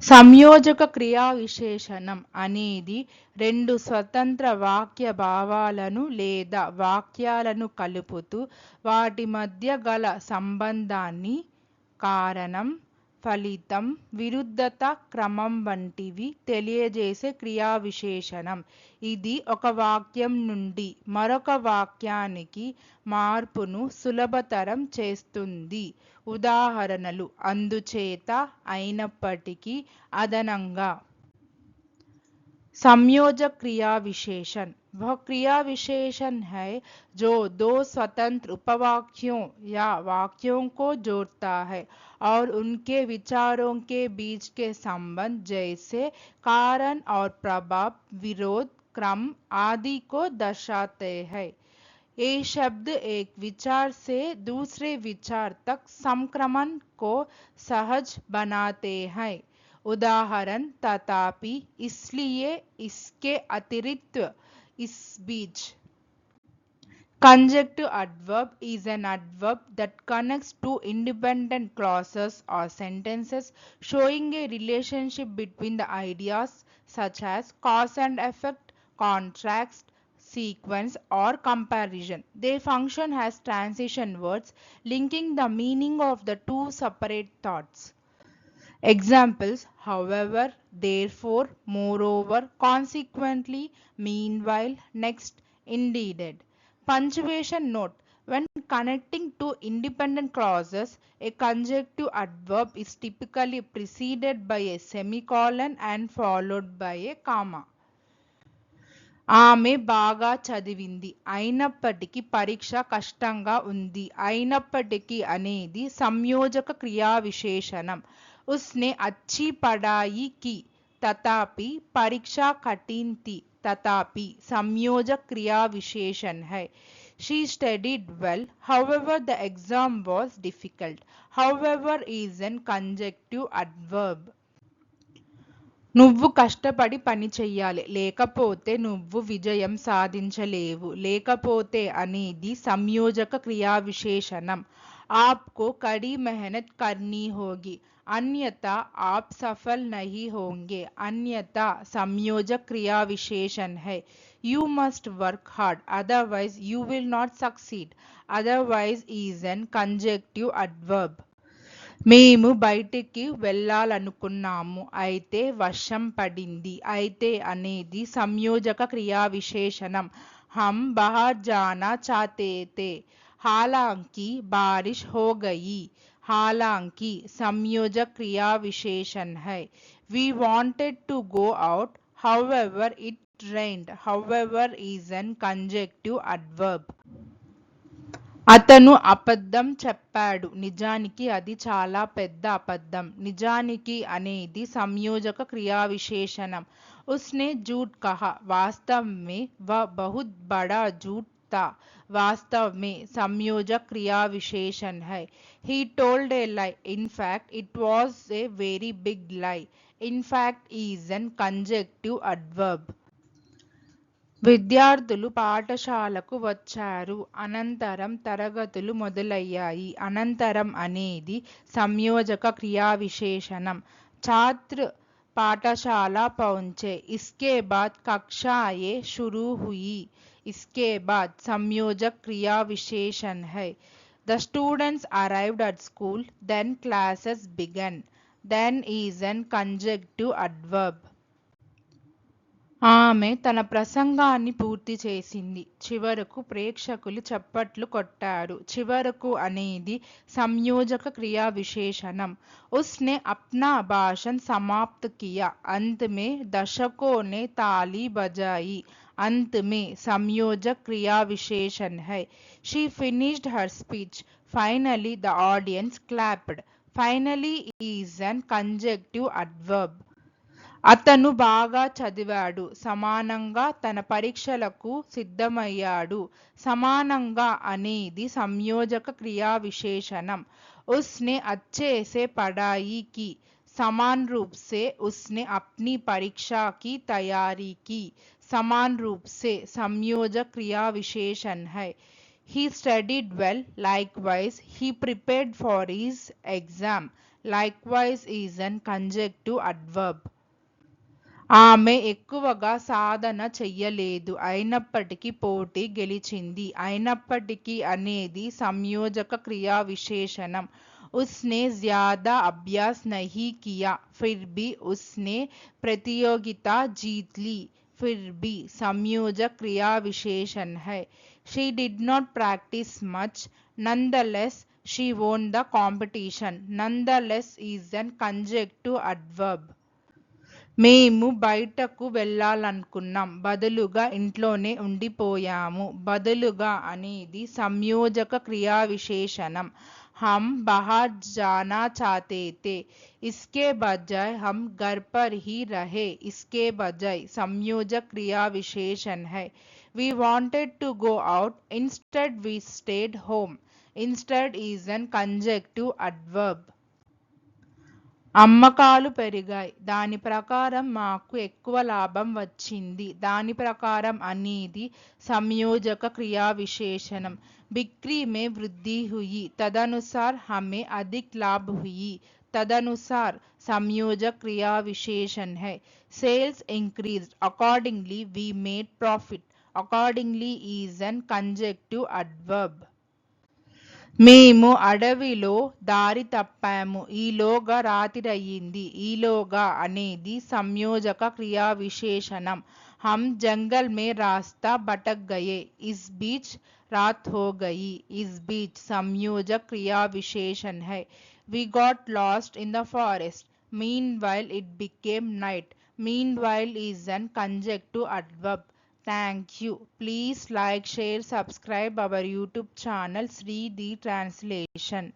సంయోజక క్రియా విశేషణం అనేది రెండు స్వతంత్ర వాక్య భావాలను లేదా వాక్యాలను కలుపుతూ వాటి మధ్య గల సంబంధాన్ని కారణం, ఫలితం, విరుద్ధత, క్రమం వంటివి తెలియజేసే క్రియా విశేషణం. ఇది ఒక వాక్యం నుండి మరొక వాక్యానికి మార్పును సులభతరం చేస్తుంది. ఉదాహరణలు అందుచేత, అయినప్పటికీ, అదనంగా. संयोजक क्रिया विशेषण वह क्रिया विशेषण है जो दो स्वतंत्र उपवाक्यों या वाक्यों को जोड़ता है और उनके विचारों के बीच के संबंध जैसे कारण और प्रभाव, विरोध, क्रम आदि को दर्शाते हैं। ये शब्द एक विचार से दूसरे विचार तक संक्रमण को सहज बनाते हैं। उदाहरण तथापि, इसलिए, इसके अतिरिक्त, इस बीच। Conjunctive adverb is an adverb that connects two independent clauses or sentences, showing a relationship between the ideas such as cause and effect, contrast, sequence, or comparison. They function as transition words, linking the meaning of the two separate thoughts. Examples: however, therefore, moreover, consequently, meanwhile, next, indeed. Punctuation note: when connecting two independent clauses, a conjunctive adverb is typically preceded by a semicolon and followed by a comma. ఆమె బాగా చదివింది, అయినప్పటికీ పరీక్ష కష్టంగా ఉంది. అయినప్పటికీ అనేది సంయోజక క్రియా విశేషణం. उसने अच्छी पढ़ाई की, तथापि परीक्षा कठिन थी. तथापि संयोजक क्रिया विशेषण है. She studied well, however the exam was difficult. However is an conjunctive adverb. నువ్వు కష్టపడి పని చెయ్యాలి, లేకపోతే నువ్వు విజయం సాధించలేవు. లేకపోతే అనేది సంయోజక క్రియా విశేషణం. आपको कड़ी मेहनत करनी होगी, अन्यथा आप सफल नहीं होंगे. अन्यथा संयोजक क्रिया विशेषण है. You must work hard, otherwise you will not succeed. Otherwise is an conjunctive adverb. మేము బయటికి వెళ్ళాలనుకున్నాము, అయితే వర్షం పడింది. అయితే అనేది సంయోజక క్రియా విశేషణం. हम बाहर जाना चाहते थे, हालांकि बारिश हो गई. हालांकि संयोजक क्रिया विशेषण है. We wanted to go out, however it rained. However is an conjunctive adverb. అతను అబద్ధం చెప్పాడు, నిజానికి అది చాలా పెద్ద అబద్ధం. నిజానికి అనేది సంయోజక క్రియా విశేషణం. उसने झूठ कहा, वास्तव में वह बहुत बड़ा झूठ था. वास्तव में संयोजक क्रिया विशेषण है. He told a lie, in fact it was a very big lie. In fact is an conjunctive adverb. విద్యార్థులు పాఠశాలకు వచ్చారు, అనంతరం తరగతులు మొదలయ్యాయి. అనంతరం అనేది సంయోజక క్రియా విశేషణం. छात्र पाठशाला पहुंचे, इसके बाद कक्षाएं शुरू हुई. इसके बाद संयोजक क्रिया विशेषण है. The students arrived at school, then classes began. Then is an conjunctive adverb. ఆమె తన ప్రసంగాన్ని పూర్తి చేసింది, చివరకు ప్రేక్షకులు చప్పట్లు కొట్టారు. చివరకు అనేది సంయోజక క్రియా విశేషణం. उसने अपना भाषण समाप्त किया, अंत में दर्शकों ने ताली बजाई. अंत में संयोजक क्रिया विशेषण है. She finished her speech. Finally the audience clapped. Finally is an conjunctive adverb. అతను బాగా చదివాడు, సమానంగా తన పరీక్షలకు సిద్ధమయ్యాడు. సమానంగా అనేది సంయోజక క్రియా విశేషణం. उसने अच्छे से पढ़ाई की, समान रूप से उसने अपनी परीक्षा की तैयारी की. समान रूप से संयोजक क्रिया विशेषण है. He studied well, likewise he prepared for his exam. likewise is an conjunctive adverb. ఆమె ఎక్కువగా సాధన చెయ్యలేదు, అయినప్పటికీ పోటీ గెలిచింది. అయినప్పటికీ అనేది సంయోజక క్రియా విశేషణం. उसने ज्यादा अभ्यास नहीं किया फिर भी उसने प्रतियोगिता जीत ली. फिर भी संयोजक क्रिया विशेषण है. She did not practice much. Nonetheless, she won the competition. Nonetheless is an conjunctive adverb. మేము బయటకు వెళ్ళాలనుకున్నాం, బదులుగా ఇంట్లోనే ఉండిపోయాము. బదులుగా అనేది సంయోజక క్రియా విశేషణం. हम बाहर जाना चाहते थे, इसके बजाय हम घर पर ही रहे. इसके बजाय संयोजक क्रिया विशेषण है. We wanted to go out, instead we stayed home. Instead is an conjunctive adverb. అమ్మకాలు పెరిగాయి, దాని ప్రకారం మాకు ఎక్కువ లాభం వచ్చింది. దాని ప్రకారం అనేది సంయోజక క్రియా విశేషణం. बिक्री में वृद्धि हुई, तदनुसार हमें अधिक लाभ हुई. तदनुसार संयोजक क्रिया विशेषण है. Sales increased, accordingly we made profit. Accordingly is an conjunctive adverb. మేము అడవిలో దారి తప్పాము, ఈలోగా రాత్రయింది. ఈలోగా అనేది సంయోజక క్రియా విశేషణం. हम जंगल में रास्ता भटक गए, इस बीच रात हो गई. इस बीच संयोजक क्रिया विशेषण है. We got lost in the forest. Meanwhile it became night. Meanwhile is an conjunctive adverb. Thank you. Please like, share, subscribe our YouTube channel Sri the Translation.